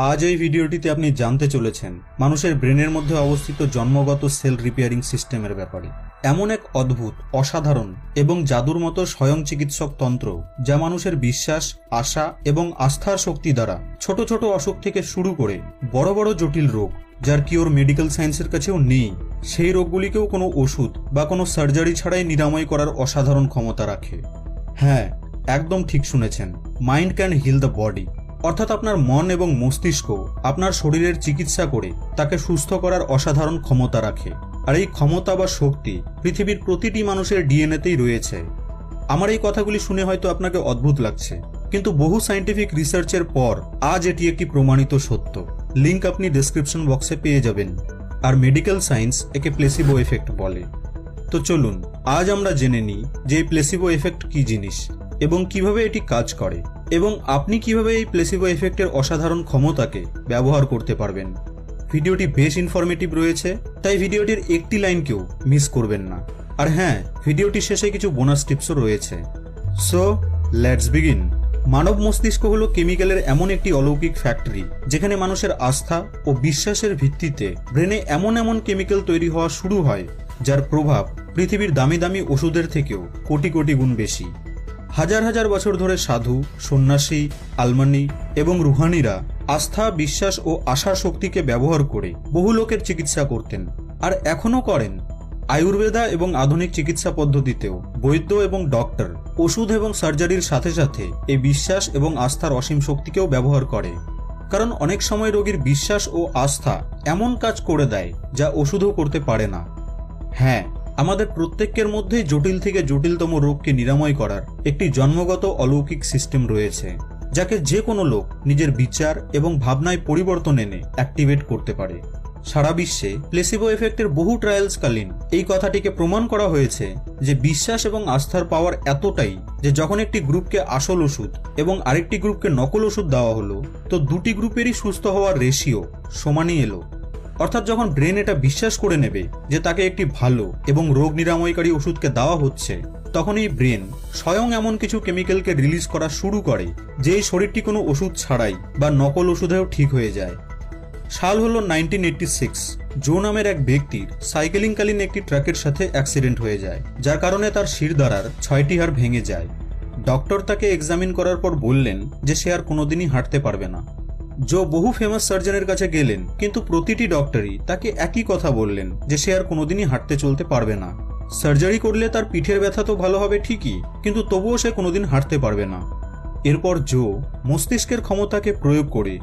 আজ এই ভিডিওটিতে আপনি জানতে চলেছেন মানুষের ব্রেনের মধ্যে অবস্থিত জন্মগত সেল রিপেয়ারিং সিস্টেমের ব্যাপারে। এমন এক অদ্ভুত, অসাধারণ এবং জাদুর মতো স্বয়ং চিকিৎসক তন্ত্র যা মানুষের বিশ্বাস, আশা এবং আস্থার শক্তি দ্বারা ছোট ছোট অসুখ থেকে শুরু করে বড় বড় জটিল রোগ যার কিওর মেডিকেল সায়েন্সের কাছেও নেই, সেই রোগগুলিকেও কোনো ওষুধ বা কোনো সার্জারি ছাড়াই নিরাময় করার অসাধারণ ক্ষমতা রাখে। হ্যাঁ, একদম ঠিক শুনেছেন, mind can hill the body. অর্থাৎ আপনার মন এবং মস্তিষ্ক আপনার শরীরের চিকিৎসা করে তাকে সুস্থ করার অসাধারণ ক্ষমতা রাখে। আর এই ক্ষমতা বা শক্তি পৃথিবীর প্রতিটি মানুষের ডিএনএতেই রয়েছে। আমার এই কথাগুলি শুনে হয়তো আপনাকে অদ্ভুত লাগছে, কিন্তু বহু সায়েন্টিফিক রিসার্চের পর আজ এটি একটি প্রমাণিত সত্য। লিংক আপনি ডেসক্রিপশন বক্সে পেয়ে যাবেন। আর মেডিকেল সায়েন্স একে প্লেসিবো এফেক্ট বলে। তো চলুন আজ আমরা জেনে নিই যে এই প্লেসিবো এফেক্ট কি জিনিস এবং কিভাবে এটি কাজ করে, এবং আপনি কিভাবে এই প্লেসিবো এফেক্টের অসাধারণ ক্ষমতাকে ব্যবহার করতে পারবেন। ভিডিওটি বেশ ইনফরমেটিভ রয়েছে, তাই ভিডিওটির একটি লাইনকেও মিস করবেন না। আর হ্যাঁ, ভিডিওটির শেষে কিছু বোনাস টিপসও রয়েছে। So let's begin. মানব মস্তিষ্ক হলো কেমিক্যালের এমন একটি অলৌকিক ফ্যাক্টরি যেখানে মানুষের আস্থা ও বিশ্বাসের ভিত্তিতে ব্রেনে এমন এমন কেমিক্যাল তৈরি হওয়া শুরু হয় যার প্রভাব পৃথিবীর দামি দামি ওষুধের থেকেও কোটি কোটি গুণ বেশি। হাজার হাজার বছর ধরে সাধু, সন্ন্যাসী, আলমানি এবং রুহানিরা আস্থা, বিশ্বাস ও আশার শক্তিকে ব্যবহার করে বহু লোকের চিকিৎসা করতেন, আর এখনও করেন। আয়ুর্বেদা এবং আধুনিক চিকিৎসা পদ্ধতিতেও বৈদ্য এবং ডক্টর ওষুধ এবং সার্জারির সাথে সাথে এই বিশ্বাস এবং আস্থার অসীম শক্তিকেও ব্যবহার করে। কারণ অনেক সময় রোগীর বিশ্বাস ও আস্থা এমন কাজ করে দেয় যা ওষুধও করতে পারে না। হ্যাঁ, আমাদের প্রত্যেকের মধ্যেই জটিল থেকে জটিলতম রোগকে নিরাময় করার একটি জন্মগত অলৌকিক সিস্টেম রয়েছে, যাকে যে কোনো লোক নিজের বিচার এবং ভাবনায় পরিবর্তন এনে অ্যাক্টিভেট করতে পারে। সারা বিশ্বে প্লেসিবো এফেক্টের বহু ট্রায়ালসকালীন এই কথাটিকে প্রমাণ করা হয়েছে যে বিশ্বাস এবং আস্থার পাওয়ার এতটাই যে যখন একটি গ্রুপকে আসল ওষুধ এবং আরেকটি গ্রুপকে নকল ওষুধ দেওয়া হলো, তো দুটি গ্রুপেরই সুস্থ হওয়ার রেশিও সমানই এলো। অর্থাৎ যখন ব্রেন এটা বিশ্বাস করে নেবে যে তাকে একটি ভালো এবং রোগ নিরাময়কারী ওষুধকে দেওয়া হচ্ছে, তখন এই ব্রেন স্বয়ং এমন কিছু কেমিক্যালকে রিলিজ করা শুরু করে যে এই শরীরটি কোনো ওষুধ ছাড়াই বা নকল ওষুধেও ঠিক হয়ে যায়। সাল হলো 1986। জো নামের এক ব্যক্তির সাইকেলিংকালীন একটি ট্রাকের সাথে অ্যাক্সিডেন্ট হয়ে যায়, যার কারণে তার শিরদাঁড়ার 6টি হাড় ভেঙে যায়। ডক্টর তাকে এক্সামিন করার পর বললেন যে সে আর কোনোদিনই হাঁটতে পারবে না। জো বহু ফেমাস সার্জনের কাছে গেলেন, কিন্তু প্রতিটি ডক্টরই তাকে একই কথা বললেন যে সে আর কোনোদিনই হাঁটতে চলতে পারবে না। সার্জারি করলে তার পিঠের ব্যথা তো ভালো হবে ঠিকই, কিন্তু তবুও সে কোনোদিন হাঁটতে পারবে না। এরপর জো মস্তিষ্কের ক্ষমতাকে প্রয়োগ করে